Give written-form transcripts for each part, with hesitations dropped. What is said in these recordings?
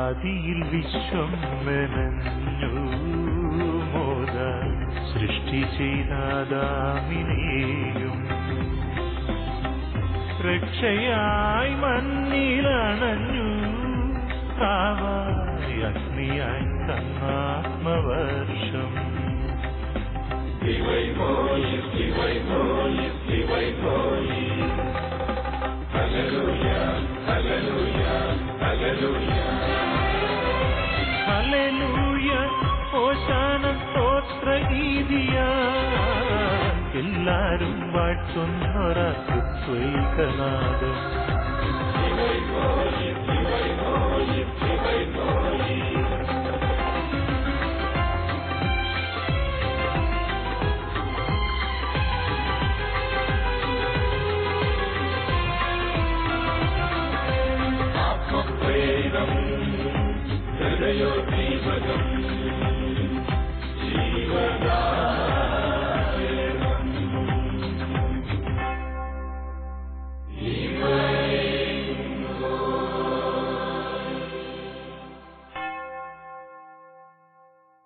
ആദിയിൽ വിശ്വം മെനഞ്ഞു മോദ സൃഷ്ടി ചെയ്താദാമിനെയും രക്ഷയായി മണ്ണിലണഞ്ഞു കാവായി അഗ്നിയായി തന്നാത്മവർഷം ഹല്ലേലൂയ ഓശാന സ്തോത്രഗീതിയ എല്ലാരും വാഴ്ത്തുന്നൊരത്വൈകനാദം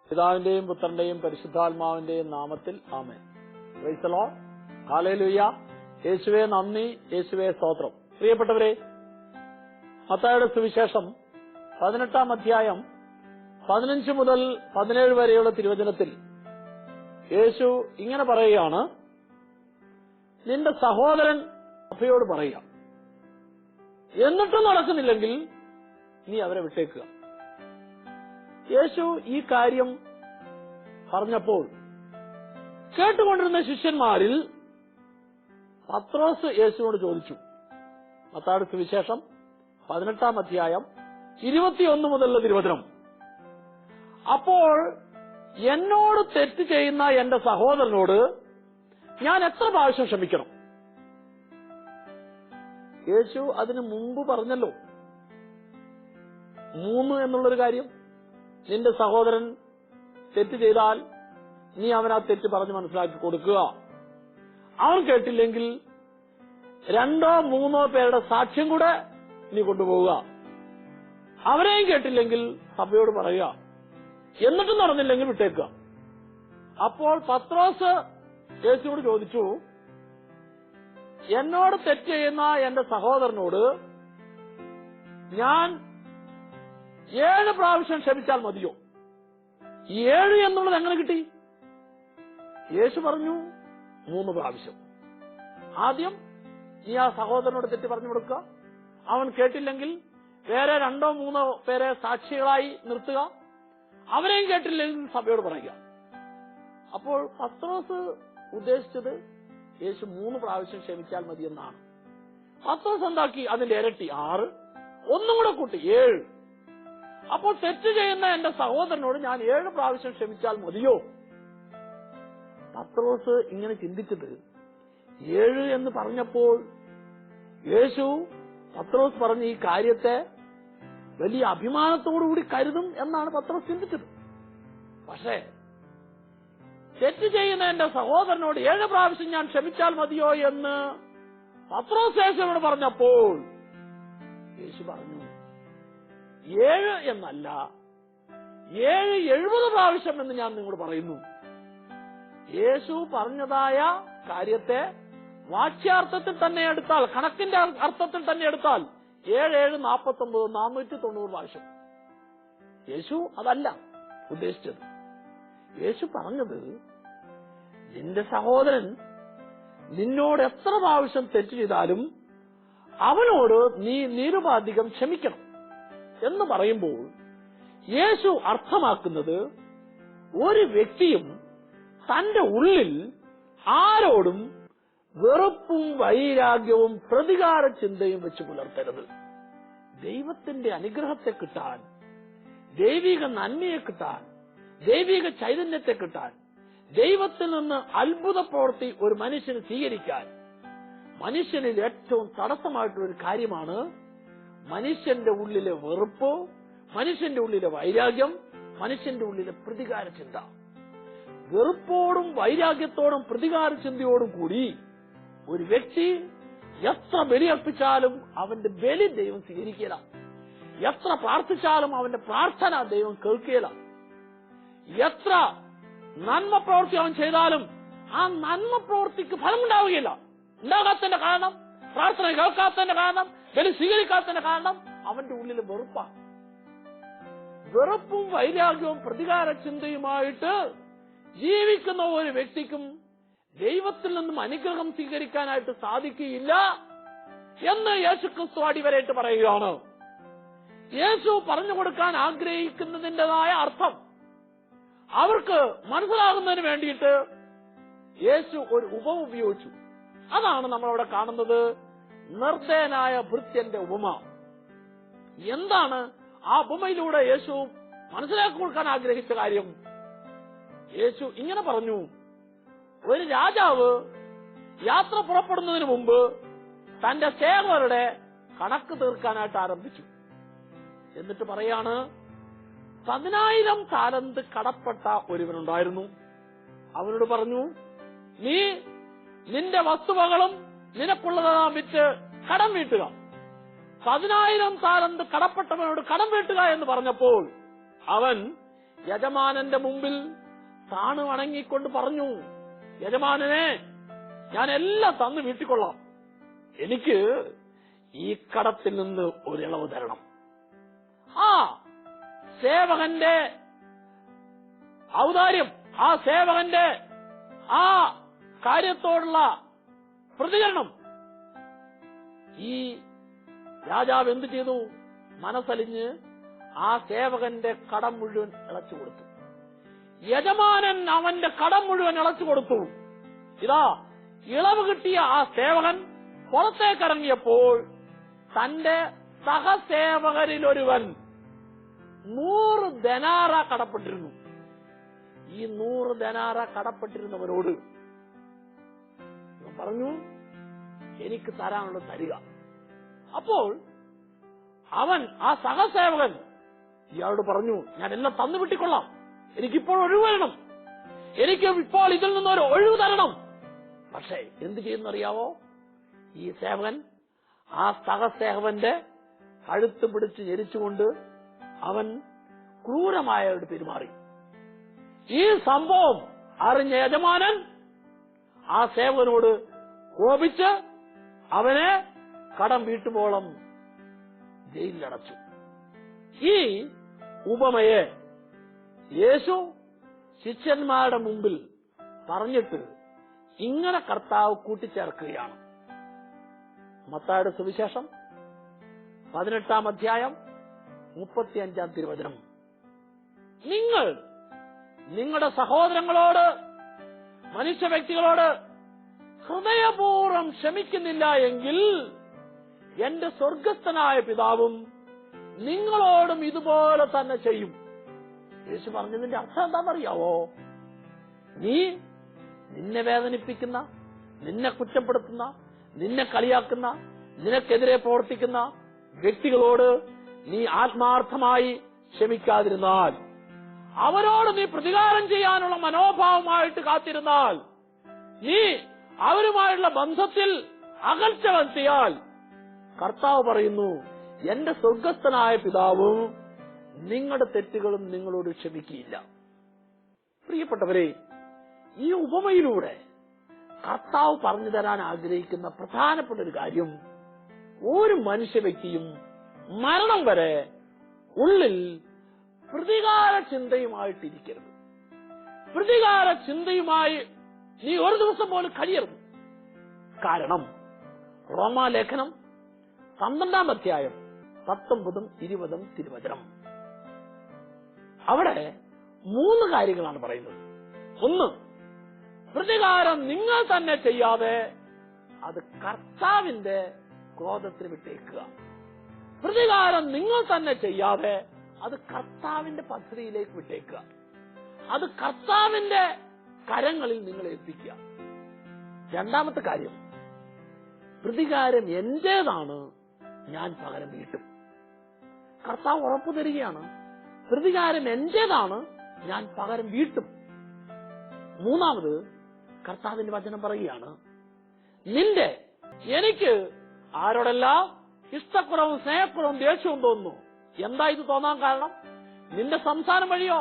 പിതാവിന്റെയും പുത്രന്റെയും പരിശുദ്ധാത്മാവിന്റെയും നാമത്തിൽ ആമേൻ. Praise the Lord. ഹല്ലേലൂയ. യേശുവേ നന്ദി, യേശുവേ സ്തോത്രം. പ്രിയപ്പെട്ടവരെ, മത്തായിയുടെ സുവിശേഷം 18-ാം അധ്യായം 15 മുതൽ 17 വരെയുള്ള തിരുവചനത്തിൽ യേശു ഇങ്ങനെ പറയുകയാണ്, നിന്റെ സഹോദരൻ സഭയോട് പറയുക, എന്നിട്ടും നടക്കുന്നില്ലെങ്കിൽ നീ അവരെ വിട്ടേക്കുക. യേശു ഈ കാര്യം പറഞ്ഞപ്പോൾ കേട്ടുകൊണ്ടിരുന്ന ശിഷ്യന്മാരിൽ പത്രോസ് യേശുവോട് ചോദിച്ചു. മത്തായിയുടെ സുവിശേഷം 18-ാം അധ്യായം 21 മുതലുള്ള തിരുവചനം. അപ്പോൾ എന്നോട് തെറ്റ് ചെയ്യുന്ന എന്റെ സഹോദരനോട് ഞാൻ എത്ര പ്രാവശ്യം ക്ഷമിക്കണം? യേശു അതിനു മുമ്പ് പറഞ്ഞല്ലോ 3 എന്നുള്ളൊരു കാര്യം. നിന്റെ സഹോദരൻ തെറ്റ് ചെയ്താൽ നീ അവനാ തെറ്റ് പറഞ്ഞ് മനസ്സിലാക്കി കൊടുക്കുക. അവൻ കേട്ടില്ലെങ്കിൽ 2-3 പേരുടെ സാക്ഷ്യം കൂടെ നീ കൊണ്ടുപോവുക. അവരെയും കേട്ടില്ലെങ്കിൽ സഭയോട് പറയുക, എന്നിട്ടും നടന്നില്ലെങ്കിൽ വിട്ടേക്കുക. അപ്പോൾ പത്രോസ് യേശുവോട് ചോദിച്ചു, എന്നോട് തെറ്റ് ചെയ്യുന്ന എന്റെ സഹോദരനോട് ഞാൻ 7 പ്രാവശ്യം ക്ഷമിച്ചാൽ മതിയോ? 7 എന്നുള്ളത് എങ്ങനെ കിട്ടി? യേശു പറഞ്ഞു 3 പ്രാവശ്യം. ആദ്യം നീ ആ സഹോദരനോട് തെറ്റ് പറഞ്ഞു കൊടുക്കുക. അവൻ കേട്ടില്ലെങ്കിൽ വേറെ 2-3 പേരെ സാക്ഷികളായി നിർത്തുക. അവരെയും കേട്ടില്ലെങ്കിൽ സഭയോട് പറയുക. അപ്പോൾ പത്രോസ് ഉദ്ദേശിച്ചത് യേശു 3 പ്രാവശ്യം ക്ഷമിച്ചാൽ മതിയെന്നാണ്. പത്രോസ് എന്താക്കി? അതിന്റെ ഇരട്ടി 6, ഒന്നും കൂടെ കൂട്ടി 7. അപ്പോൾ തെറ്റ് ചെയ്യുന്ന എന്റെ സഹോദരനോട് ഞാൻ 7 പ്രാവശ്യം ക്ഷമിച്ചാൽ മതിയോ? പത്രോസ് ഇങ്ങനെ ചിന്തിച്ചത് 7 എന്ന് പറഞ്ഞപ്പോൾ യേശു പത്രോസ് പറഞ്ഞ ഈ കാര്യത്തെ വലിയ അഭിമാനത്തോടുകൂടി കരുതും എന്നാണ് പത്രോസ് ചിന്തിച്ചത്. പക്ഷേ തെറ്റ് ചെയ്യുന്ന എന്റെ സഹോദരനോട് 7 പ്രാവശ്യം ഞാൻ ക്ഷമിച്ചാൽ മതിയോ എന്ന് പത്രോസ് യേശുവിനോട് പറഞ്ഞപ്പോൾ യേശു പറഞ്ഞു 7 എന്നല്ല, 70 പ്രാവശ്യം എന്ന് ഞാൻ നിങ്ങളോട് പറയുന്നു. യേശു പറഞ്ഞതായ കാര്യത്തെ വാച്യാർത്ഥത്തിൽ തന്നെ എടുത്താൽ, കണക്കിന്റെ അർത്ഥത്തിൽ തന്നെ എടുത്താൽ 7 49 490 പ്രാവശ്യം. യേശു അതല്ല ഉദ്ദേശിച്ചത്. യേശു പറഞ്ഞത്, നിന്റെ സഹോദരൻ നിന്നോട് എത്ര പ്രാവശ്യം തെറ്റ് ചെയ്താലും അവനോട് നീ നിരുപാധികം ക്ഷമിക്കണം എന്ന് പറയുമ്പോൾ യേശു അർത്ഥമാക്കുന്നത് ഒരു വ്യക്തിയും തന്റെ ഉള്ളിൽ ആരോടും വെറുപ്പും വൈരാഗ്യവും പ്രതികാര ചിന്തയും വെച്ച് പുലർത്തരുത്. ദൈവത്തിന്റെ അനുഗ്രഹത്തെ കിട്ടാൻ, ദൈവിക നന്മയെ കിട്ടാൻ, ദൈവിക ചൈതന്യത്തെ കിട്ടാൻ, ദൈവത്തിൽ നിന്ന് അത്ഭുത പ്രവൃത്തി ഒരു മനുഷ്യന് സ്വീകരിക്കാൻ മനുഷ്യനിൽ ഏറ്റവും തടസ്സമായിട്ടുള്ളൊരു കാര്യമാണ് മനുഷ്യന്റെ ഉള്ളിലെ വെറുപ്പ്, മനുഷ്യന്റെ ഉള്ളിലെ വൈരാഗ്യം, മനുഷ്യന്റെ ഉള്ളിലെ പ്രതികാര ചിന്ത. വെറുപ്പോടും വൈരാഗ്യത്തോടും പ്രതികാര ചിന്തയോടും കൂടി ഒരു വ്യക്തി എത്ര ബലിയർപ്പിച്ചാലും അവന്റെ ബലി ദൈവം സ്വീകരിക്കില്ല. എത്ര പ്രാർത്ഥിച്ചാലും അവന്റെ പ്രാർത്ഥന ദൈവം കേൾക്കുകയില്ല. എത്ര നന്മ പ്രവൃത്തി അവൻ ചെയ്താലും ആ നന്മ പ്രവൃത്തിക്ക് ഫലമുണ്ടാവുകയില്ല. ഉണ്ടാകാത്തതിന്റെ കാരണം, പ്രാർത്ഥന കേൾക്കാത്തതിന്റെ കാരണം, ബലി സ്വീകരിക്കാത്തതിന്റെ കാരണം അവന്റെ ഉള്ളിൽ വെറുപ്പാണ്. വെറുപ്പും വൈരാഗ്യവും പ്രതികാര ചിന്തയുമായിട്ട് ജീവിക്കുന്ന ഒരു വ്യക്തിക്കും ദൈവത്തിൽ നിന്നും അനുഗ്രഹം സ്വീകരിക്കാനായിട്ട് സാധിക്കുകയില്ല എന്ന് യേശുക്രിസ്തു അടിവരയിട്ട് പറയുകയാണ്. യേശു പറഞ്ഞു കൊടുക്കാൻ ആഗ്രഹിക്കുന്നതിൻ്റെതായ അർത്ഥം അവർക്ക് മനസ്സിലാകുന്നതിന് വേണ്ടിയിട്ട് യേശു ഒരു ഉപമ ഉപയോഗിച്ചു. അതാണ് നമ്മളവിടെ കാണുന്നത്, നിർദ്ദയനായ ഭൃത്യന്റെ ഉപമ. എന്താണ് ആ ഉപമയിലൂടെ യേശു മനസ്സിലാക്കി കൊടുക്കാൻ ആഗ്രഹിച്ച കാര്യം? യേശു ഇങ്ങനെ പറഞ്ഞു, ഒരു രാജാവ് യാത്ര പുറപ്പെടുന്നതിന് മുമ്പ് തന്റെ സേവകരുടെ കണക്ക് തീർക്കാനായിട്ട് ആരംഭിച്ചു. എന്നിട്ട് പറയാണ്, 10,000 താലന്ത് കടപ്പെട്ട ഒരുവനുണ്ടായിരുന്നു. അവനോട് പറഞ്ഞു, നീ നിന്റെ വസ്തുവകളും നിനക്കുള്ളതെല്ലാം വിറ്റ് കടം വീട്ടുക. 10,000 താലന്ത് കടപ്പെട്ടവനോട് കടം വീട്ടുക എന്ന് പറഞ്ഞപ്പോൾ അവൻ യജമാനന്റെ മുമ്പിൽ താണു വണങ്ങിക്കൊണ്ട് പറഞ്ഞു, യജമാനനെ, ഞാൻ എല്ലാം തന്നു വീട്ടിക്കൊള്ളാം, എനിക്ക് ഈ കടത്തിൽ നിന്ന് ഒരിളവ് തരണം. ആ സേവകന്റെ ഔദാര്യം, ആ സേവകന്റെ ആ കാര്യത്തോടുള്ള പ്രതികരണം ഈ രാജാവ് എന്ത് ചെയ്തു? മനസ്സലിഞ്ഞ് ആ സേവകന്റെ കടം മുഴുവൻ ഇളച്ചു കൊടുത്തു. യജമാനൻ അവന്റെ കടം മുഴുവൻ ഇളച്ചു കൊടുത്തു. ഇതാ ഇളവ് കിട്ടിയ ആ സേവകൻ പുറത്തേക്കിറങ്ങിയപ്പോൾ തന്റെ സഹസേവകരിലൊരുവൻ 100 ദനാറ കടപ്പെട്ടിരുന്നു. ഈ 100 ദനാറ കടപ്പെട്ടിരുന്നവരോട് പറഞ്ഞു, എനിക്ക് തരാനുള്ളത് തരിക. അപ്പോൾ അവൻ, ആ സഹസേവകൻ, ഇയാളോട് പറഞ്ഞു, ഞാൻ എല്ലാം തന്നു വിട്ടിക്കൊള്ളാം, എനിക്കിപ്പോൾ ഒഴിവ് തരണം, എനിക്ക് ഇപ്പോൾ ഇതിൽ നിന്നൊരു ഒഴിവ് തരണം. പക്ഷേ എന്ത് ചെയ്യുന്നറിയാവോ? ഈ സേവകൻ ആ സഹസേവകന്റെ കഴുത്ത് പിടിച്ച് ഞെരിച്ചുകൊണ്ട് അവൻ ക്രൂരമായോട് പെരുമാറി. ഈ സംഭവം അറിഞ്ഞ യജമാനൻ ആ സേവകനോട് കോപിച്ച് അവനെ കടം വീട്ടുമ്പോളം ജയിലിലടച്ചു. ഈ ഉപമയെ യേശു ശിഷ്യന്മാരുടെ മുമ്പിൽ പറഞ്ഞിട്ട് ഇങ്ങനെ കർത്താവ് കൂട്ടിച്ചേർക്കുകയാണ്. മത്തായിയുടെ സുവിശേഷം 18-ാം അധ്യായം 35-ാം തിരുവചനം, നിങ്ങൾ നിങ്ങളുടെ സഹോദരങ്ങളോട്, മനുഷ്യ വ്യക്തികളോട് ഹൃദയപൂർവ്വം ക്ഷമിക്കുന്നില്ല എങ്കിൽ എന്റെ സ്വർഗസ്ഥനായ പിതാവും നിങ്ങളോടും ഇതുപോലെ തന്നെ ചെയ്യും. യേശു പറഞ്ഞതിന്റെ അർത്ഥം എന്താണെന്നറിയാവോ? നീ നിന്നെ വേദനിപ്പിക്കുന്ന, നിന്നെ കുറ്റപ്പെടുത്തുന്ന, നിന്നെ കളിയാക്കുന്ന, നിനക്കെതിരെ പ്രവർത്തിക്കുന്ന വ്യക്തികളോട് നീ ആത്മാർത്ഥമായി ക്ഷമിക്കാതിരുന്നാൽ, അവരോട് നീ പ്രതികാരം ചെയ്യാനുള്ള മനോഭാവമായിട്ട് കാത്തിരുന്നാൽ, നീ അവരുമായുള്ള ബന്ധത്തിൽ അകൽച്ച വരുത്തിയാൽ, കർത്താവ് പറയുന്നു, എന്റെ സ്വർഗസ്ഥനായ പിതാവും നിങ്ങളുടെ തെറ്റുകളും നിങ്ങളോട് ക്ഷമിക്കുകയില്ല. പ്രിയപ്പെട്ടവരെ, ഈ ഉപമയിലൂടെ കർത്താവ് പറഞ്ഞു തരാൻ ആഗ്രഹിക്കുന്ന പ്രധാനപ്പെട്ട ഒരു കാര്യം, ഒരു മനുഷ്യ വ്യക്തിയും മരണം വരെ ഉള്ളിൽ പ്രതികാര ചിന്തയുമായിട്ടിരിക്കരുത്. പ്രതികാര ചിന്തയുമായി നീ ഒരു ദിവസം പോലും കഴിയരുത്. കാരണം റോമാലേഖനം 12-ാം അധ്യായം 19-ഉം 20-ഉം തിരുവചനം, അവിടെ 3 കാര്യങ്ങളാണ് പറയുന്നത്. ഒന്ന്, പ്രതികാരം നിങ്ങൾ തന്നെ ചെയ്യാതെ അത് കർത്താവിന്റെ ക്രോധത്തിന് വിട്ടേക്കുക. പ്രതികാരം നിങ്ങൾ തന്നെ ചെയ്യാതെ അത് കർത്താവിന്റെ പദ്ധതിയിലേക്ക് വിട്ടേക്കുക. അത് കർത്താവിന്റെ കരങ്ങളിൽ നിങ്ങൾ ഏൽപ്പിക്കുക. രണ്ടാമത്തെ കാര്യം, പ്രതികാരം എന്റേതാണ്, ഞാൻ പകരം വീട്ടും. കർത്താവ് ഉറപ്പു തരികയാണ്, പ്രതികാരം എന്റേതാണ്, ഞാൻ പകരം വീട്ടും. മൂന്നാമത്, കർത്താവിന്റെ വചനം പറയുകയാണ്, എനിക്ക് ആരോടെല്ലാം ഇഷ്ടക്കുറവും സ്നേഹക്കുറവും ദേഷ്യവും തോന്നുന്നു, എന്താ ഇത് തോന്നാൻ കാരണം? നിന്റെ സംസാരം വഴിയോ,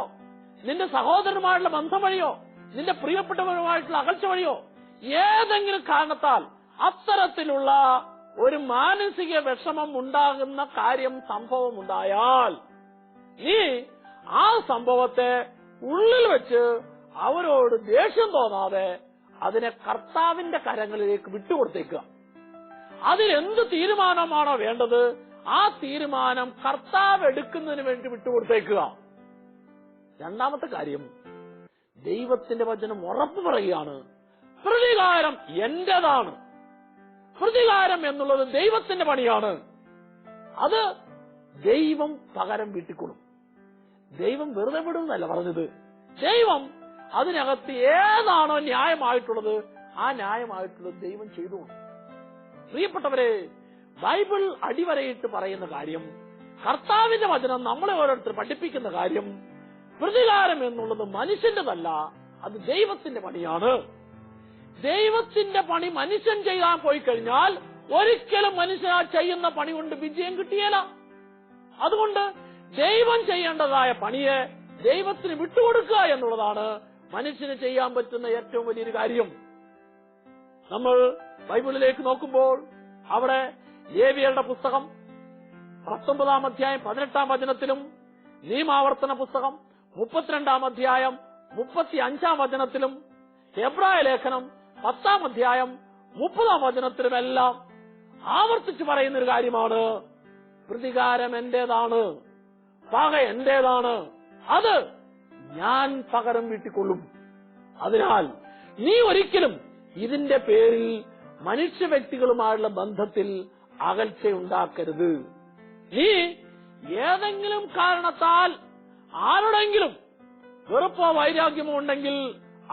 നിന്റെ സഹോദരനുമായിട്ടുള്ള ബന്ധം വഴിയോ, നിന്റെ പ്രിയപ്പെട്ടവരുമായിട്ടുള്ള അകൽച്ച വഴിയോ, ഏതെങ്കിലും കാരണത്താൽ അത്തരത്തിലുള്ള ഒരു മാനസിക വിഷമം ഉണ്ടാകുന്ന സംഭവം ഉണ്ടായാൽ നീ ആ സംഭവത്തെ ഉള്ളിൽ വെച്ച് അവരോട് ദേഷ്യം തോന്നാതെ അതിനെ കർത്താവിന്റെ കരങ്ങളിലേക്ക് വിട്ടുകൊടുത്തേക്കുക. അതിലെന്ത് തീരുമാനമാണോ വേണ്ടത് ആ തീരുമാനം കർത്താവ് എടുക്കുന്നതിന് വേണ്ടി വിട്ടുകൊടുത്തേക്കുക. രണ്ടാമത്തെ കാര്യം, ദൈവത്തിന്റെ വചനം ഉറപ്പു പറയുകയാണ്, പ്രതികാരം എന്റേതാണ്. പ്രതികാരം എന്നുള്ളത് ദൈവത്തിന്റെ പണിയാണ്. അത് ദൈവം പകരം വീട്ടിക്കൊള്ളും. ദൈവം വെറുതെ വിടുന്നല്ല പറഞ്ഞത്. ദൈവം അതിനകത്ത് ഏതാണോ ന്യായമായിട്ടുള്ളത് ആ ന്യായമായിട്ടുള്ളത് ദൈവം ചെയ്തു. പ്രിയപ്പെട്ടവരെ, ബൈബിൾ അടിവരയിട്ട് പറയുന്ന കാര്യം, കർത്താവിന്റെ വചനം നമ്മളെ ഓരോരുത്തർ പഠിപ്പിക്കുന്ന കാര്യം, പ്രതികാരം എന്നുള്ളത് മനുഷ്യന്റെതല്ല, അത് ദൈവത്തിന്റെ പണിയാണ്. ദൈവത്തിന്റെ പണി മനുഷ്യൻ ചെയ്യാൻ പോയി കഴിഞ്ഞാൽ ഒരിക്കലും മനുഷ്യൻ ആ ചെയ്യുന്ന പണി കൊണ്ട് വിജയം കിട്ടിയല്ല. അതുകൊണ്ട് ദൈവം ചെയ്യേണ്ടതായ പണിയെ ദൈവത്തിന് വിട്ടുകൊടുക്കുക എന്നുള്ളതാണ് മനുഷ്യന് ചെയ്യാൻ പറ്റുന്ന ഏറ്റവും വലിയൊരു കാര്യം. നമ്മൾ ബൈബിളിലേക്ക് നോക്കുമ്പോൾ അവിടെ ലേവ്യരുടെ പുസ്തകം 19 അധ്യായം 18 വചനത്തിലും നിയമാവർത്തന പുസ്തകം 32 അധ്യായം 35 വചനത്തിലും എബ്രായ ലേഖനം 10 അധ്യായം 30 വചനത്തിലുമെല്ലാം ആവർത്തിച്ച് പറയുന്നൊരു കാര്യമാണ്, പ്രതികാരം എന്റേതാണ്, പക എന്റേതാണ്, അത് ഞാൻ പകരം വീട്ടിക്കൊള്ളും. അതിനാൽ നീ ഒരിക്കലും ഇതിന്റെ പേരിൽ മനുഷ്യ വ്യക്തികളുമായുള്ള ബന്ധത്തിൽ അകൽച്ചയുണ്ടാക്കരുത്. നീ ഏതെങ്കിലും കാരണത്താൽ ആരോടെങ്കിലും വെറുപ്പോ വൈരാഗ്യമോ ഉണ്ടെങ്കിൽ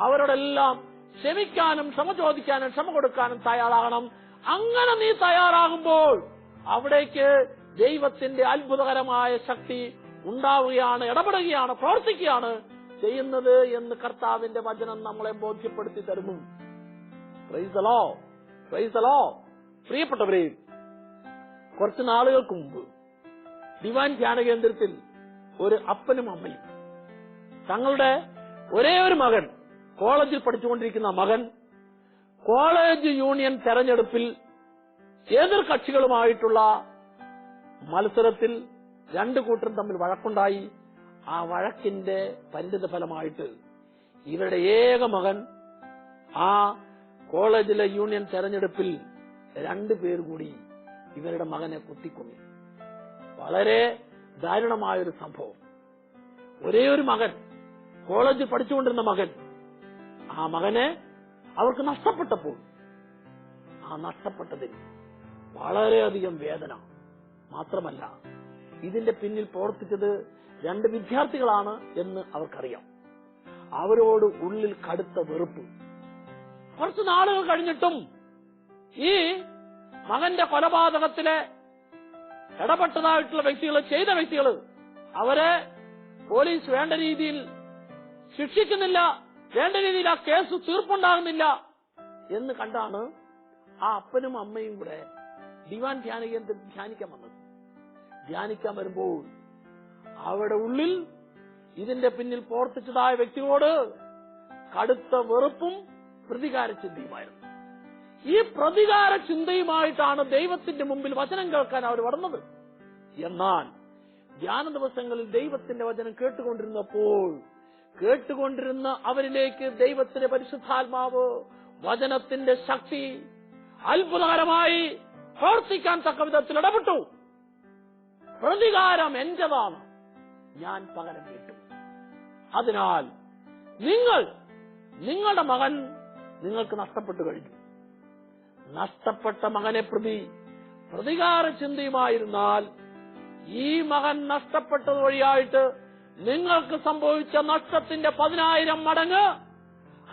അവരോടെല്ലാം ക്ഷമിക്കാനും ക്ഷമ ചോദിക്കാനും ക്ഷമ കൊടുക്കാനും തയ്യാറാകണം. അങ്ങനെ നീ തയ്യാറാകുമ്പോൾ അവിടേക്ക് ദൈവത്തിന്റെ അത്ഭുതകരമായ ശക്തി ഉണ്ടാവുകയാണ്, ഇടപെടുകയാണ്, പ്രവർത്തിക്കുകയാണ് ചെയ്യുന്നത് എന്ന് കർത്താവിന്റെ വചനം നമ്മളെ ബോധ്യപ്പെടുത്തി തരുന്നു. Price the Lord, price the Lord. പ്രിയപ്പെട്ടവരെ, കുറച്ച് നാളുകൾക്ക് മുമ്പ് ഡിവൈൻ ധ്യാന കേന്ദ്രത്തിൽ ഒരു അപ്പനും അമ്മയും തങ്ങളുടെ ഒരേ ഒരു മകൻ, കോളേജിൽ പഠിച്ചുകൊണ്ടിരിക്കുന്ന മകൻ, കോളേജ് യൂണിയൻ തെരഞ്ഞെടുപ്പിൽ എതിർ കക്ഷികളുമായിട്ടുള്ള മത്സരത്തിൽ രണ്ടു കൂട്ടരും തമ്മിൽ വഴക്കുണ്ടായി. ആ വഴക്കിന്റെ പരിണിത ഫലമായിട്ട് ഇവരുടെ ഏക മകൻ ആ കോളേജിലെ യൂണിയൻ തെരഞ്ഞെടുപ്പിൽ 2 പേർ കൂടി ഇവരുടെ മകനെ കുത്തിക്കൊന്നു. വളരെ ദാരുണമായൊരു സംഭവം. ഒരേ ഒരു മകൻ, കോളേജിൽ പഠിച്ചുകൊണ്ടിരുന്ന മകൻ, ആ മകനെ അവർക്ക് നഷ്ടപ്പെട്ടപ്പോൾ ആ നഷ്ടപ്പെട്ടതിൽ വളരെയധികം വേദന. മാത്രമല്ല, ഇതിന്റെ പിന്നിൽ പ്രവർത്തിച്ചത് 2 വിദ്യാർത്ഥികളാണ് എന്ന് അവർക്കറിയാം. അവരോട് ഉള്ളിൽ കടുത്ത വെറുപ്പ്. കുറച്ചു നാളുകൾ കഴിഞ്ഞിട്ടും ഈ മകന്റെ കൊലപാതകത്തിലെ ഇടപെട്ടതായിട്ടുള്ള ചെയ്ത വ്യക്തികൾ അവരെ പോലീസ് വേണ്ട രീതിയിൽ ശിക്ഷിക്കുന്നില്ല, വേണ്ട രീതിയിൽ ആ കേസ് തീർപ്പുണ്ടാകുന്നില്ല എന്ന് കണ്ടാണ് ആ അപ്പനും അമ്മയും കൂടെ ഡിവൈൻ ധ്യാന കേന്ദ്രത്തിൽ ധ്യാനിക്കാൻ വന്നത്. ധ്യാനിക്കാൻ വരുമ്പോൾ അവിടെ ഉള്ളിൽ ഇതിന്റെ പിന്നിൽ പ്രവർത്തിച്ചതായ വ്യക്തികളോട് കടുത്ത വെറുപ്പും പ്രതികാര ചിന്തയുമായിരുന്നു. ഈ പ്രതികാര ചിന്തയുമായിട്ടാണ് ദൈവത്തിന്റെ മുമ്പിൽ വചനം കേൾക്കാൻ അവർ വന്നത്. എന്നാൽ ധ്യാന ദിവസങ്ങളിൽ ദൈവത്തിന്റെ വചനം കേട്ടുകൊണ്ടിരുന്ന അവരിലേക്ക് ദൈവത്തിന്റെ പരിശുദ്ധാത്മാവ് വചനത്തിന്റെ ശക്തി അത്ഭുതകരമായി പ്രവർത്തിക്കാൻ തക്ക വിധത്തിൽ ഇടപെട്ടു. പ്രതികാരം എന്റേതാണ്, ഞാൻ പകരം വീട്ടും. അതിനാൽ നിങ്ങളുടെ മകൻ നിങ്ങൾക്ക് നഷ്ടപ്പെട്ടു കഴിഞ്ഞു. നഷ്ടപ്പെട്ട മകനെ പ്രതി പ്രതികാര ചിന്തയുമായിരുന്നാൽ ഈ മകൻ നഷ്ടപ്പെട്ടത് വഴിയായിട്ട് നിങ്ങൾക്ക് സംഭവിച്ച നഷ്ടത്തിന്റെ 10,000 മടങ്ങ്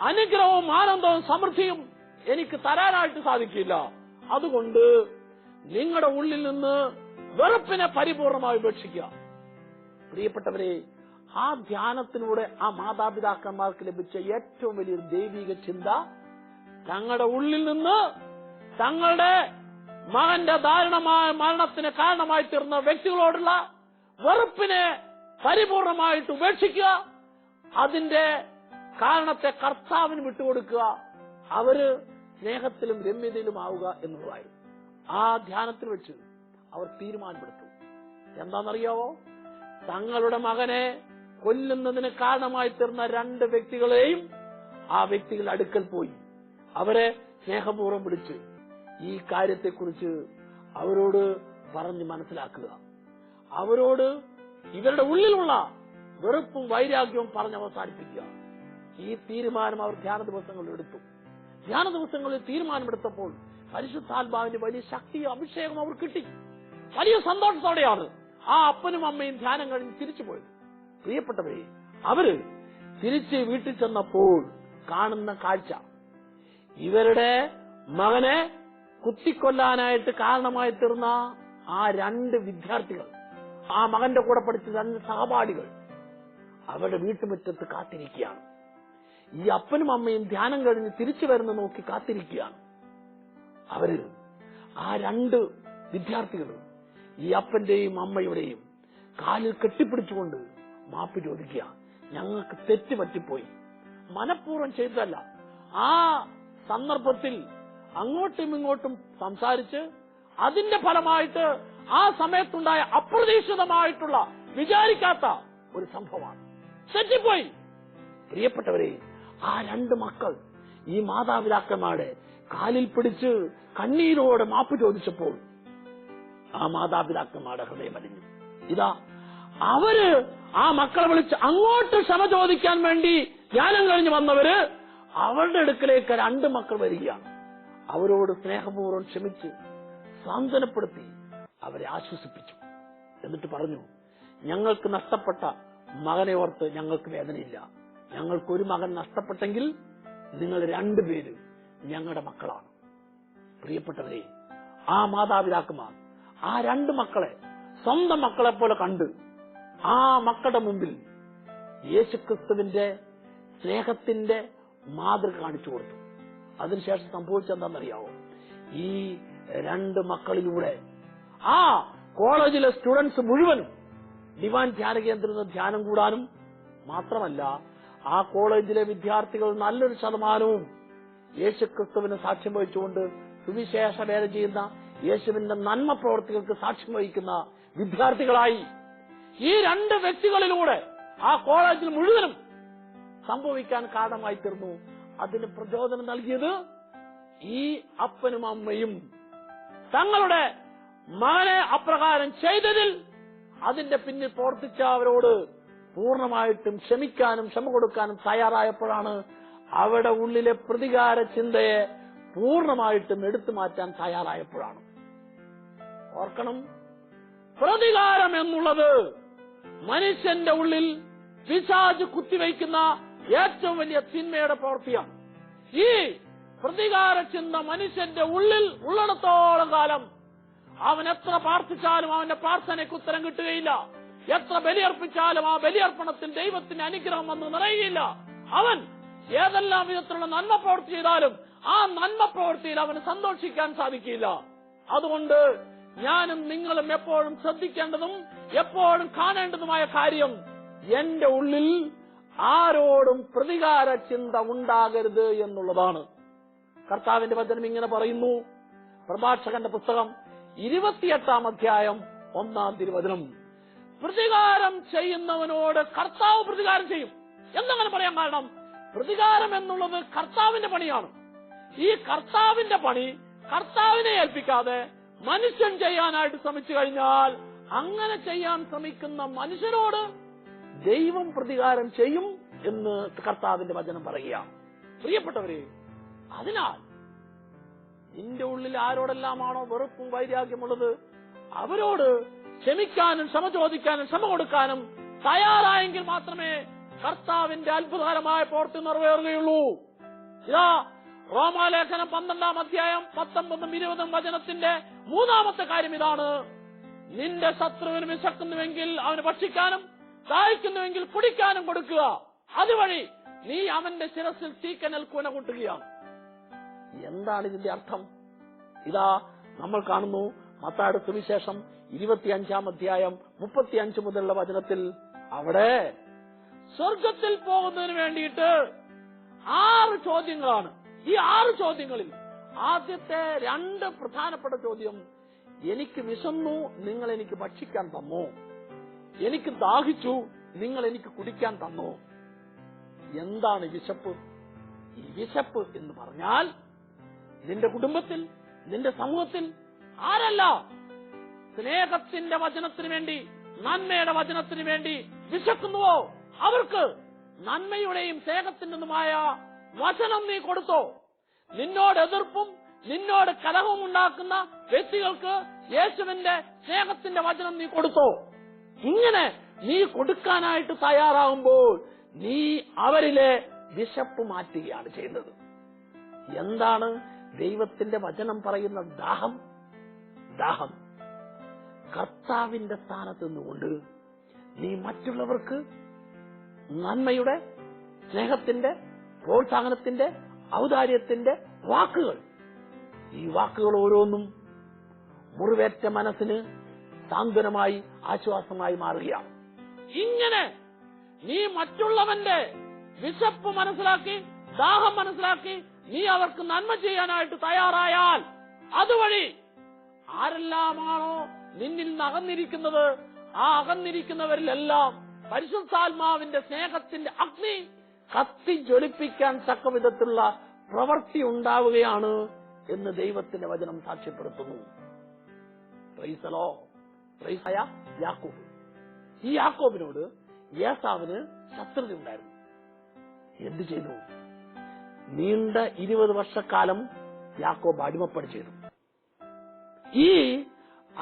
അനുഗ്രഹവും ആനന്ദവും സമൃദ്ധിയും എനിക്ക് തരാനായിട്ട് സാധിക്കില്ല. അതുകൊണ്ട് നിങ്ങളുടെ ഉള്ളിൽ നിന്ന് വെറുപ്പിനെ പരിപൂർണമായി ഉപേക്ഷിക്കുക. പ്രിയപ്പെട്ടവരെ, ആ ധ്യാനത്തിലൂടെ ആ മാതാപിതാക്കന്മാർക്ക് ലഭിച്ച ഏറ്റവും വലിയൊരു ദൈവിക ചിന്ത, തങ്ങളുടെ ഉള്ളിൽ നിന്ന് തങ്ങളുടെ മകന്റെ ദാരുണമായ മരണത്തിന് കാരണമായി തീർന്ന വ്യക്തികളോടുള്ള വെറുപ്പിനെ പരിപൂർണമായിട്ട് ഉപേക്ഷിക്കുക, അതിന്റെ കാരണത്തെ കർത്താവിന് വിട്ടുകൊടുക്കുക, അവര് സ്നേഹത്തിലും രമ്യതയിലും ആവുക എന്നുള്ളതായിരുന്നു. ആ ധ്യാനത്തിൽ വെച്ച് അവർ തീരുമാനമെടുത്തു. എന്താണെന്നറിയാവോ? തങ്ങളുടെ മകനെ കൊല്ലുന്നതിന് കാരണമായി തീർന്ന 2 വ്യക്തികളെയും ആ വ്യക്തികൾ അടുക്കൽ പോയി അവരെ സ്നേഹപൂർവ്വം വിളിച്ച് ഈ കാര്യത്തെക്കുറിച്ച് അവരോട് പറഞ്ഞ് മനസ്സിലാക്കുക, അവരോട് ഇവരുടെ ഉള്ളിലുള്ള വെറുപ്പും വൈരാഗ്യവും പറഞ്ഞ് അവസാനിപ്പിക്കുക. ഈ തീരുമാനം അവർ ധ്യാന ദിവസങ്ങളിൽ എടുത്തു. ധ്യാന ദിവസങ്ങളിൽ തീരുമാനമെടുത്തപ്പോൾ പരിശുദ്ധാത്മാവിന്റെ വലിയ ശക്തിയും അഭിഷേകം അവർ കിട്ടി. വലിയ സന്തോഷത്തോടെയാണ് ആ അപ്പനും അമ്മയും ധ്യാനം കഴിഞ്ഞ് തിരിച്ചു പോയത്. പ്രിയപ്പെട്ടവരെ, അവര് തിരിച്ച് വീട്ടിൽ ചെന്നപ്പോൾ കാണുന്ന കാഴ്ച, ഇവരുടെ മകനെ കുത്തിക്കൊല്ലാനായിട്ട് കാരണമായി തീർന്ന ആ 2 വിദ്യാർത്ഥികൾ, ആ മകന്റെ കൂടെ പഠിച്ച 2 സഹപാഠികൾ അവരുടെ വീട്ടുമുറ്റത്ത് കാത്തിരിക്കുകയാണ്. ഈ അപ്പനും അമ്മയും ധ്യാനം കഴിഞ്ഞ് തിരിച്ചു വരുന്ന നോക്കി കാത്തിരിക്കുകയാണ്. അവര് ആ 2 വിദ്യാർത്ഥികൾ ഈ അപ്പന്റെയും അമ്മയുടെയും കാലിൽ കെട്ടിപ്പിടിച്ചുകൊണ്ട് മാപ്പ് ചോദിക്കുക. ഞങ്ങൾക്ക് തെറ്റ് പറ്റിപ്പോയി, മനഃപൂർവ്വം ചെയ്തതല്ല. ആ സന്ദർഭത്തിൽ അങ്ങോട്ടും ഇങ്ങോട്ടും സംസാരിച്ച് അതിന്റെ ഫലമായിട്ട് ആ സമയത്തുണ്ടായ അപ്രതീക്ഷിതമായിട്ടുള്ള വിചാരിക്കാത്ത ഒരു സംഭവമാണ്. തെറ്റിപ്പോയി. പ്രിയപ്പെട്ടവരെ, ആ 2 മക്കൾ ഈ മാതാപിതാക്കന്മാരുടെ കാലിൽ പിടിച്ച് കണ്ണീരോടെ മാപ്പ് ചോദിച്ചപ്പോൾ ആ മാതാപിതാക്കന്മാരുടെ ഹൃദയം അലിഞ്ഞു. ഇതാ അവര് ആ മക്കളെ വിളിച്ച് അങ്ങോട്ട് ക്ഷമ ചോദിക്കാൻ വേണ്ടി ധ്യാനം കഴിഞ്ഞ് വന്നവര് അവരുടെ അടുക്കലേക്ക് 2 മക്കൾ വരികയാണ്. അവരോട് സ്നേഹപൂർവ്വം ക്ഷമിച്ച് സാന്ത്വനപ്പെടുത്തി അവരെ ആശ്വസിപ്പിച്ചു. എന്നിട്ട് പറഞ്ഞു, ഞങ്ങൾക്ക് നഷ്ടപ്പെട്ട മകനെ ഓർത്ത് ഞങ്ങൾക്ക് വേദനയില്ല. ഞങ്ങൾക്കൊരു മകൻ നഷ്ടപ്പെട്ടെങ്കിൽ നിങ്ങൾ 2 പേര് ഞങ്ങളുടെ മക്കളാണ്. പ്രിയപ്പെട്ടവരെ, ആ മാതാപിതാക്കന്മാർ ആ 2 മക്കളെ സ്വന്തം മക്കളെ പോലെ കണ്ട് ആ മക്കളുടെ മുമ്പിൽ യേശുക്രിസ്തുവിന്റെ സ്നേഹത്തിന്റെ മാതൃക കാണിച്ചു കൊടുത്തു. അതിനുശേഷം സംഭവിച്ചെന്താണെന്നറിയാവോ? ഈ 2 മക്കളിലൂടെ ആ കോളേജിലെ സ്റ്റുഡൻസ് മുഴുവനും ഡിവൈൻ ധ്യാന കേന്ദ്രത്തിൽ ധ്യാനം കൂടാനും മാത്രമല്ല, ആ കോളേജിലെ വിദ്യാർത്ഥികൾ നല്ലൊരു ശതമാനവും യേശുക്രിസ്തുവിന് സാക്ഷ്യം വഹിച്ചുകൊണ്ട് സുവിശേഷ വേല ചെയ്യുന്ന, യേശുവിന്റെ നന്മ പ്രവർത്തികൾക്ക് സാക്ഷ്യം വഹിക്കുന്ന വിദ്യാർത്ഥികളായി. ഈ 2 വ്യക്തികളിലൂടെ ആ കോളേജിൽ മുഴുവനും സംഭവിക്കാൻ കാരണമായി തീർന്നു. അതിന് പ്രചോദനം നൽകിയത് ഈ അപ്പനും അമ്മയും തങ്ങളുടെ മകനെ അപ്രകാരം ചെയ്തതിൽ അതിന്റെ പിന്നിൽ പ്രവർത്തിച്ച അവരോട് പൂർണ്ണമായിട്ടും ക്ഷമിക്കാനും ക്ഷമ കൊടുക്കാനും തയ്യാറായപ്പോഴാണ് അവരുടെ ഉള്ളിലെ പ്രതികാര ചിന്തയെ പൂർണ്ണമായിട്ടും എടുത്തു മാറ്റാൻ തയ്യാറായപ്പോഴാണ്. ഓർക്കണം, പ്രതികാരം എന്നുള്ളത് മനുഷ്യന്റെ ഉള്ളിൽ പിശാച് കുത്തിവയ്ക്കുന്ന ഏറ്റവും വലിയ തിന്മയുടെ പ്രവൃത്തിയാണ്. ഈ പ്രതികാര ചിന്ത മനുഷ്യന്റെ ഉള്ളിൽ ഉള്ളിടത്തോളം കാലം അവൻ എത്ര പ്രാർത്ഥിച്ചാലും അവന്റെ പ്രാർത്ഥനയ്ക്ക് ഉത്തരം കിട്ടുകയില്ല. എത്ര ബലിയർപ്പിച്ചാലും ആ ബലിയർപ്പണത്തിൽ ദൈവത്തിന്റെ അനുഗ്രഹം വന്ന് നിറയുകയില്ല. അവൻ ഏതെല്ലാം വിധത്തിലുള്ള നന്മ പ്രവൃത്തി ചെയ്താലും ആ നന്മ പ്രവൃത്തിയിൽ അവന് സന്തോഷിക്കാൻ സാധിക്കില്ല. അതുകൊണ്ട് ഞാനും നിങ്ങളും എപ്പോഴും ശ്രദ്ധിക്കേണ്ടതും എപ്പോഴും കാണേണ്ടതുമായ കാര്യം, എന്റെ ഉള്ളിൽ ആരോടും പ്രതികാര ചിന്ത ഉണ്ടാകരുത് എന്നുള്ളതാണ്. കർത്താവിന്റെ വചനം ഇങ്ങനെ പറയുന്നു. പ്രഭാഷകന്റെ പുസ്തകം 28-ാം അധ്യായം 1-ാം തിരുവചനം, പ്രതികാരം ചെയ്യുന്നവനോട് കർത്താവ് പ്രതികാരം ചെയ്യും. എന്നങ്ങനെ പറയാൻ കാരണം, പ്രതികാരം എന്നുള്ളത് കർത്താവിന്റെ പണിയാണ്. ഈ കർത്താവിന്റെ പണി കർത്താവിനെ ഏൽപ്പിക്കാതെ മനുഷ്യൻ ചെയ്യാനായിട്ട് ശ്രമിച്ചു കഴിഞ്ഞാൽ അങ്ങനെ ചെയ്യാൻ ശ്രമിക്കുന്ന മനുഷ്യരോട് ദൈവം പ്രതികാരം ചെയ്യും എന്ന് കർത്താവിന്റെ വചനം പറയുകയാണ്. പ്രിയപ്പെട്ടവരെ, അതിനാൽ നിന്റെ ഉള്ളിൽ ആരോടെല്ലാമാണോ വെറുപ്പും വൈരാഗ്യമുള്ളത് അവരോട് ക്ഷമിക്കാനും ക്ഷമ ചോദിക്കാനും ക്ഷമ കൊടുക്കാനും തയ്യാറായെങ്കിൽ മാത്രമേ കർത്താവിന്റെ അത്ഭുതകരമായ പ്രവൃത്തി നിറവേറുകയുള്ളൂ. ഇതാ റോമാലേഖനം 12-ാം അധ്യായം 19-ഉം 20-ഉം വചനത്തിന്റെ 3-ാമത്തെ കാര്യം ഇതാണ്: നിന്റെ ശത്രുവിന് വിശക്കുന്നുവെങ്കിൽ അവന് ഭക്ഷിക്കാനും ദാഹിക്കുന്നുവെങ്കിൽ കുടിക്കാനും കൊടുക്കുക. അതുവഴി നീ അവന്റെ ശിരസിൽ തീക്കനൽ കൂന കൂട്ടുകയാണ്. എന്താണ് ഇതിന്റെ അർത്ഥം? ഇതാ നമ്മൾ കാണുന്നു മത്തായിയുടെ സുവിശേഷം 25 അധ്യായം 35 മുതലുള്ള വചനത്തിൽ അവിടെ സ്വർഗത്തിൽ പോകുന്നതിന് വേണ്ടിയിട്ട് 6 ചോദ്യങ്ങളാണ്. ഈ 6 ചോദ്യങ്ങളിൽ ആദ്യത്തെ 2 പ്രധാനപ്പെട്ട ചോദ്യം, എനിക്ക് വിശന്നു, നിങ്ങൾ എനിക്ക് ഭക്ഷിക്കാൻ തന്നോ? എനിക്ക് ദാഹിച്ചു, നിങ്ങൾ എനിക്ക് കുടിക്കാൻ തന്നോ? എന്താണ് വിശപ്പ്? ഈ വിശപ്പ് എന്ന് പറഞ്ഞാൽ നിന്റെ കുടുംബത്തിൽ, നിന്റെ സമൂഹത്തിൽ ആരല്ല സ്നേഹത്തിന്റെ വചനത്തിന് വേണ്ടി, നന്മയുടെ വചനത്തിന് വേണ്ടി വിശക്കുന്നുവോ അവർക്ക് നന്മയുടെയും സ്നേഹത്തിന്റെതുമായ വചനം നീ കൊടുത്തോ? നിന്നോട് എതിർപ്പും നിന്നോട് കലഹവും ഉണ്ടാക്കുന്ന വ്യക്തികൾക്ക് യേശുവിന്റെ സ്നേഹത്തിന്റെ വചനം നീ കൊടുത്തോ? ഇങ്ങനെ നീ കൊടുക്കാനായിട്ട് തയ്യാറാകുമ്പോൾ നീ അവരിലെ വിശപ്പ് മാറ്റുകയാണ് ചെയ്യുന്നത്. എന്താണ് ദൈവത്തിന്റെ വചനം പറയുന്ന ദാഹം? ദാഹം കർത്താവിന്റെ സ്ഥാനത്ത് നിന്നുകൊണ്ട് നീ മറ്റുള്ളവർക്ക് നന്മയുടെ, സ്നേഹത്തിന്റെ, പ്രോത്സാഹനത്തിന്റെ, ഔദാര്യത്തിന്റെ വാക്കുകൾ, ഈ വാക്കുകൾ ഓരോന്നും മുറിവേറ്റ മനസ്സിന് സാന്ത്വനമായി, ആശ്വാസമായി മാറുകയാണ്. ഇങ്ങനെ നീ മറ്റുള്ളവന്റെ വിശപ്പ് മനസ്സിലാക്കി, ദാഹം മനസ്സിലാക്കി നീ അവർക്ക് നന്മ ചെയ്യാനായിട്ട് തയ്യാറായാൽ അതുവഴി ആരെല്ലാമാണോ നിന്നിൽ നിന്ന് അകന്നിരിക്കുന്നത്, ആ അകന്നിരിക്കുന്നവരിലെല്ലാം പരിശുദ്ധാത്മാവിന്റെ സ്നേഹത്തിന്റെ അഗ്നി കത്തി ജ്വലിപ്പിക്കാൻ തക്ക വിധത്തിലുള്ള പ്രവൃത്തി ഉണ്ടാവുകയാണ് എന്ന് ദൈവത്തിന്റെ വചനം സാക്ഷ്യപ്പെടുത്തുന്നു. യാക്കോബ്, ഈ യാക്കോബിനോട് ഏസാവിന് ശത്രുത ഉണ്ടായിരുന്നു. എന്തു ചെയ്തു? നീണ്ട 20 വർഷക്കാലം യാക്കോബ് അടിമപ്പണി ചെയ്തു. ഈ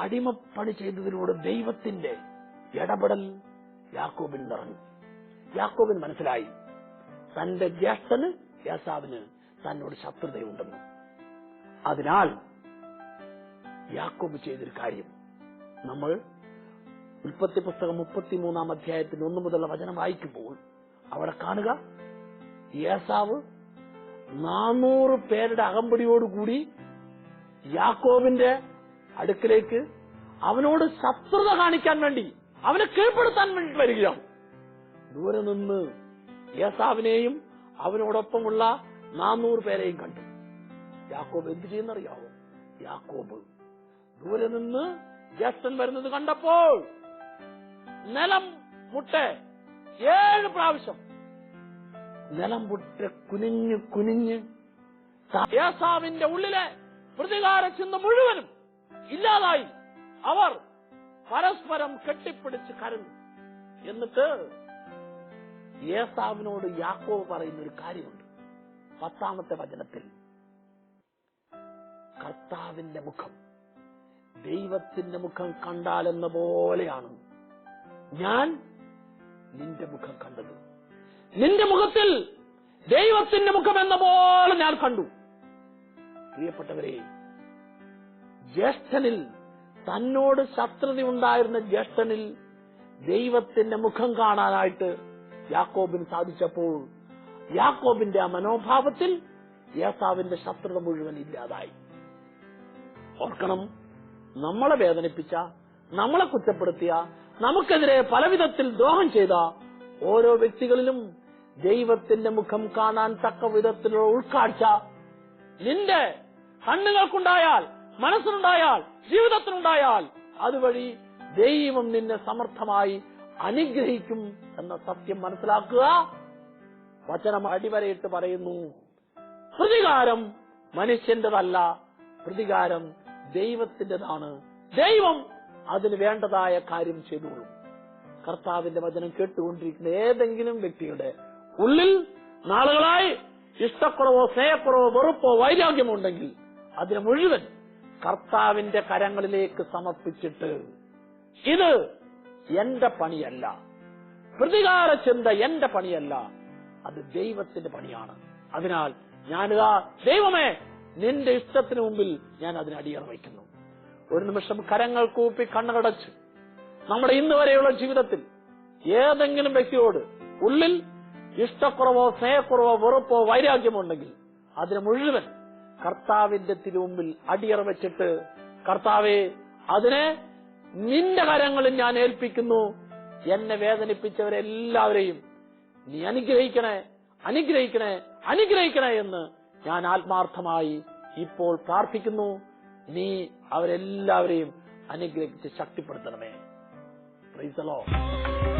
അടിമപ്പണി ചെയ്തതിലൂടെ ദൈവത്തിന്റെ ഇടപെടൽ യാക്കോബിൽ നിറഞ്ഞു. യാക്കോബിന് മനസ്സിലായി തന്റെ ജ്യേഷ്ഠന് ഏസാവിന് തന്നോട് ശത്രുതയുണ്ടെന്ന്. അതിനാൽ യാക്കോബ് ചെയ്തൊരു കാര്യം നമ്മൾ ഉൽപ്പത്തി പുസ്തകം 33 അധ്യായത്തിന് 1 മുതലുള്ള വചനം വായിക്കുമ്പോൾ അവിടെ കാണുക, ഏസാവ് 400 പേരുടെ അകമ്പടിയോടുകൂടി യാക്കോബിന്റെ അടുക്കിലേക്ക് അവനോട് ശത്രുത കാണിക്കാൻ വേണ്ടി, അവനെ കീഴ്പ്പെടുത്താൻ വേണ്ടി വരികയാണ്. ദൂരെ നിന്ന് ഏസാവിനെയും അവനോടൊപ്പമുള്ള 400 പേരെയും കണ്ടു. യാക്കോബ് എന്ത് ചെയ്യുന്നറിയാവോ? യാക്കോബ് ദൂരെ നിന്ന് ജ്യേഷ്ഠൻ വരുന്നത് കണ്ടപ്പോൾ നിലം മുട്ടെ 7 പ്രാവശ്യം നിലം മുട്ടെ കുനിഞ്ഞ് കുനിഞ്ഞ് ഏസാവിന്റെ ഉള്ളിലെ പ്രതികാര ചിന്ത മുഴുവനും ഇല്ലാതായി അവർ പരസ്പരം കെട്ടിപ്പിടിച്ച് കരഞ്ഞു. എന്നിട്ട് ഏസാവിനോട് യാക്കോബ് പറയുന്ന ഒരു കാര്യമുണ്ട്. 10-ാമത്തെ വചനത്തിൽ കർത്താവിന്റെ മുഖം ദൈവത്തിന്റെ മുഖം കണ്ടാലെന്ന പോലെയാണ് ഞാൻ നിന്റെ മുഖം കണ്ടത്. നിന്റെ മുഖത്തിൽ ദൈവത്തിന്റെ മുഖം എന്ന പോലെ ഞാൻ കണ്ടു. പ്രിയപ്പെട്ടവരെ, ജ്യേഷ്ഠനിൽ, തന്നോട് ശത്രുതയുണ്ടായിരുന്ന ജ്യേഷ്ഠനിൽ ദൈവത്തിന്റെ മുഖം കാണാനായിട്ട് യാക്കോബിന് സാധിച്ചപ്പോൾ യാക്കോബിന്റെ ആ മനോഭാവത്തിൽ ഏസാവിന്റെ ശത്രുത മുഴുവൻ ഇല്ലാതായി. ഓർക്കണം, നമ്മളെ വേദനിപ്പിച്ച, നമ്മളെ കുറ്റപ്പെടുത്തിയ, നമുക്കെതിരെ പലവിധത്തിൽ ദ്രോഹം ചെയ്ത ഓരോ വ്യക്തികളിലും ദൈവത്തിന്റെ മുഖം കാണാൻ തക്ക വിധത്തിലുള്ള ഉൾക്കാഴ്ച നിന്റെ കണ്ണുകൾക്കുണ്ടായാൽ, മനസ്സിനുണ്ടായാൽ, ജീവിതത്തിനുണ്ടായാൽ അതുവഴി ദൈവം നിന്നെ സമർത്ഥമായി അനുഗ്രഹിക്കും എന്ന സത്യം മനസ്സിലാക്കുക. വചനം അടിവരയിട്ട് പറയുന്നു, പ്രതികാരം മനുഷ്യന്റെതല്ല, പ്രതികാരം ദൈവത്തിന്റേതാണ്. ദൈവം അതിന് വേണ്ടതായ കാര്യം ചെയ്തോളും. കർത്താവിന്റെ വചനം കേട്ടുകൊണ്ടിരിക്കുന്ന ഏതെങ്കിലും വ്യക്തിയുടെ ഉള്ളിൽ നാളുകളായി ഇഷ്ടക്കുറവോ, സ്നേഹക്കുറവോ, വെറുപ്പോ, വൈരാഗ്യമോ ഉണ്ടെങ്കിൽ അതിനെ മുഴുവൻ കർത്താവിന്റെ കരങ്ങളിലേക്ക് സമർപ്പിച്ചിട്ട്, ഇത് എന്റെ പണിയല്ല, പ്രതികാര ചിന്ത എന്റെ പണിയല്ല, അത് ദൈവത്തിന്റെ പണിയാണ്. അതിനാൽ ഞാനിതാ ദൈവമേ നിന്റെ ഇഷ്ടത്തിന് മുമ്പിൽ ഞാൻ അതിന് അടിയറ വയ്ക്കുന്നു. ഒരു നിമിഷം കരങ്ങൾ കൂപ്പി കണ്ണടച്ച് നമ്മുടെ ഇന്ന് വരെയുള്ള ജീവിതത്തിൽ ഏതെങ്കിലും വ്യക്തിയോട് ഉള്ളിൽ ഇഷ്ടക്കുറവോ, സ്നേഹക്കുറവോ, വെറുപ്പോ, വൈരാഗ്യമോ ഉണ്ടെങ്കിൽ അതിന് മുഴുവൻ കർത്താവിന്റെ തിരുമുമ്പിൽ അടിയറ വെച്ചിട്ട്, കർത്താവേ അതിനെ നിന്റെ കരങ്ങളിൽ ഞാൻ ഏൽപ്പിക്കുന്നു. എന്നെ വേദനിപ്പിച്ചവരെല്ലാവരെയും നീ അനുഗ്രഹിക്കണേ, അനുഗ്രഹിക്കണേ, അനുഗ്രഹിക്കണേ എന്ന് ഞാൻ ആത്മാർത്ഥമായി ഇപ്പോൾ പ്രാർത്ഥിക്കുന്നു. നീ അവരെല്ലാവരെയും അനുഗ്രഹിച്ച് ശക്തിപ്പെടുത്തണമേ. Price the Lord.